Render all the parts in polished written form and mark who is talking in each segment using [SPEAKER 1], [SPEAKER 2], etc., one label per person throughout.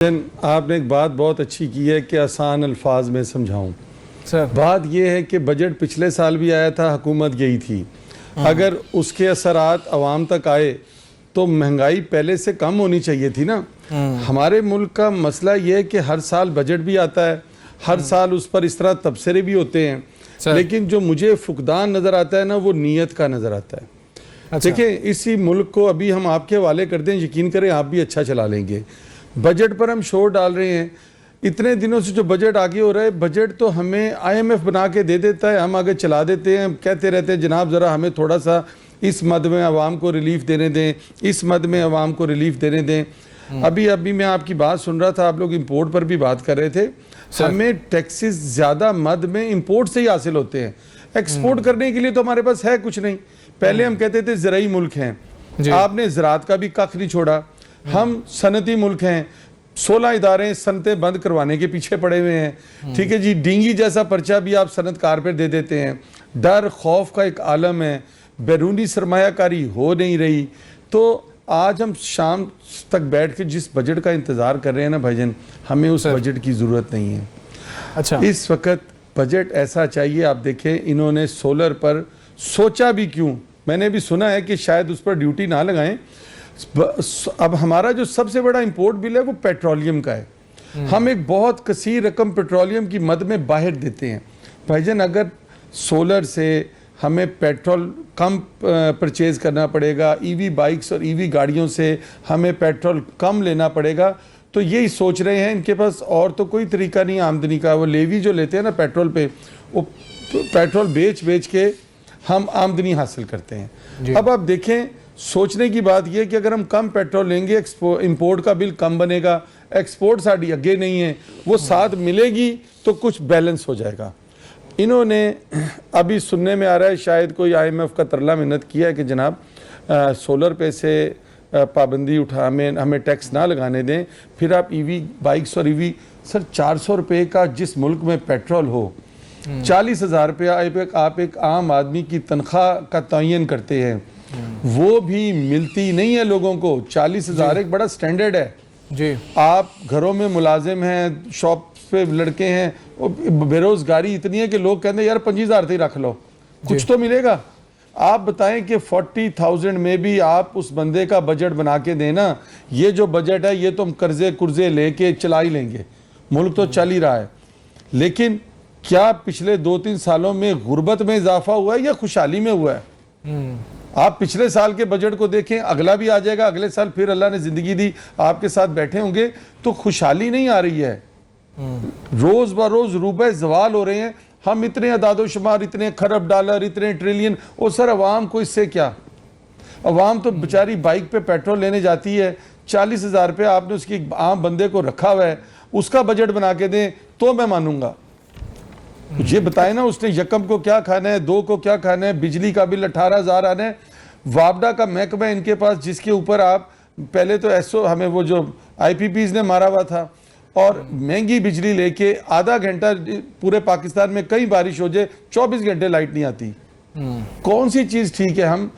[SPEAKER 1] आपने एक बात बहुत अच्छी की है कि आसान अल्फाज में समझाऊं।
[SPEAKER 2] सर
[SPEAKER 1] बात यह है कि बजट पिछले साल भी आया था, हुकूमत गई थी। अगर उसके असरात अवाम तक आए तो महंगाई पहले से कम होनी चाहिए थी ना। हमारे मुल्क का मसला यह है कि हर साल बजट भी आता है, हर साल उस पर इस तरह तबसरे भी होते हैं, लेकिन जो मुझे फुकदान नज़र आता है ना, वो नीयत का नज़र आता है।
[SPEAKER 2] अच्छा।
[SPEAKER 1] देखिए, इसी मुल्क को अभी हम आपके हवाले करते हैं, यकीन करें आप भी अच्छा चला लेंगे। बजट पर हम शोर डाल रहे हैं, इतने दिनों से जो बजट आगे हो रहा है, बजट तो हमें IMF बना के दे देता है, हम आगे चला देते हैं, कहते रहते हैं जनाब ज़रा हमें थोड़ा सा इस मद में आवाम को रिलीफ देने दें, इस मद में आवाम को रिलीफ देने दें। अभी मैं आपकी बात सुन रहा था, आप लोग इंपोर्ट पर भी बात कर रहे थे। हमें टैक्सेस ज़्यादा मद में इंपोर्ट से ही हासिल होते हैं, एक्सपोर्ट करने के लिए तो हमारे पास है कुछ नहीं। पहले हम कहते थे ज़राई मुल्क हैं, आपने ज़राअत का भी कख नहीं छोड़ा। हम सनती मुल्क हैं, 16 इदारे सनतें बंद करवाने के पीछे पड़े हुए हैं। ठीक है जी, डींगी जैसा पर्चा भी आप सनतकार पर दे देते हैं। डर खौफ का एक आलम है, बैरूनी सरमायाकारी हो नहीं रही। तो आज हम शाम तक बैठ के जिस बजट का इंतज़ार कर रहे हैं ना भाईजान, हमें उस बजट की ज़रूरत नहीं है।
[SPEAKER 2] अच्छा, इस
[SPEAKER 1] वक्त बजट ऐसा चाहिए। आप देखें, इन्होंने सोलर पर सोचा भी क्यों, मैंने भी सुना है कि शायद उस पर ड्यूटी ना लगाएं। अब हमारा जो सबसे बड़ा इंपोर्ट बिल है वो पेट्रोलियम का है। हम एक बहुत कसीर रकम पेट्रोलियम की मद में बाहर देते हैं। भाईजान, अगर सोलर से हमें पेट्रोल कम परचेज करना पड़ेगा, EV बाइक्स और EV गाड़ियों से हमें पेट्रोल कम लेना पड़ेगा, तो यही सोच रहे हैं। इनके पास और तो कोई तरीका नहीं आमदनी का। वो लेवी जो लेते हैं ना पेट्रोल पे, वो पेट्रोल बेच के हम आमदनी हासिल करते हैं। अब आप देखें, सोचने की बात यह कि अगर हम कम पेट्रोल लेंगे, इंपोर्ट का बिल कम बनेगा, एक्सपोर्ट साड़ी अगे नहीं है, वो साथ मिलेगी तो कुछ बैलेंस हो जाएगा। इन्होंने अभी सुनने में आ रहा है शायद कोई IMF का तरला मिन्नत किया है कि जनाब सोलर पे से पाबंदी उठा, हमें टैक्स ना लगाने दें, फिर आप EV बाइक्स और EV। सर 400 रुपये का जिस मुल्क में पेट्रोल हो, 40,000 रुपया आप एक आम आदमी की तनख्वाह का तयन करते हैं, वो भी मिलती नहीं है लोगों को। 40,000 एक बड़ा स्टैंडर्ड है जी। आप घरों में मुलाजिम हैं, शॉप पे लड़के हैं, बेरोजगारी इतनी है कि लोग कहते हैं यार 25,000 ही रख लो, कुछ तो मिलेगा। आप बताएं कि 40,000 में भी आप उस बंदे का बजट बना के देना। ये जो बजट है ये तो हम कर्जे कुर्जे लेके चला ही लेंगे, मुल्क तो चल ही रहा है। लेकिन क्या पिछले 2-3 सालों में गुर्बत में इजाफा हुआ है या खुशहाली में हुआ है? आप पिछले साल के बजट को देखें, अगला भी आ जाएगा, अगले साल फिर अल्लाह ने जिंदगी दी, आपके साथ बैठे होंगे, तो खुशहाली नहीं आ रही है। रोज ब रोज रुपए जवाल हो रहे हैं। हम इतने अदादो शुमार, इतने खरब डॉलर, इतने ट्रिलियन, और सर अवाम को इससे क्या? अवाम तो बेचारी बाइक पे पेट्रोल लेने जाती है, 40,000 रुपये आपने उसकी आम बंदे को रखा हुआ है, उसका बजट बना के दें तो मैं मानूंगा। ये बताएं ना, उसने यकम को क्या खाना है, 2 को क्या खाना है, बिजली का बिल 18,000 आना है, वापडा का महकमा है इनके पास, जिसके ऊपर आप पहले तो ऐसो हमें वो जो IPPs ने मारा हुआ था, और महंगी बिजली लेके आधा घंटा पूरे पाकिस्तान में कई बारिश हो जाए 24 घंटे लाइट नहीं आती। कौन सी चीज़ ठीक है? हम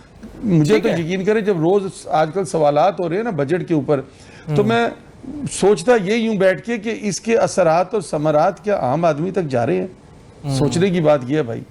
[SPEAKER 1] मुझे तो यकीन करें, जब रोज आजकल सवालात हो रहे हैं ना बजट के ऊपर, तो मैं सोचता ये यूं बैठ के कि इसके असरात और समरात क्या आम आदमी तक जा रहे हैं? सोचने की बात यह है भाई।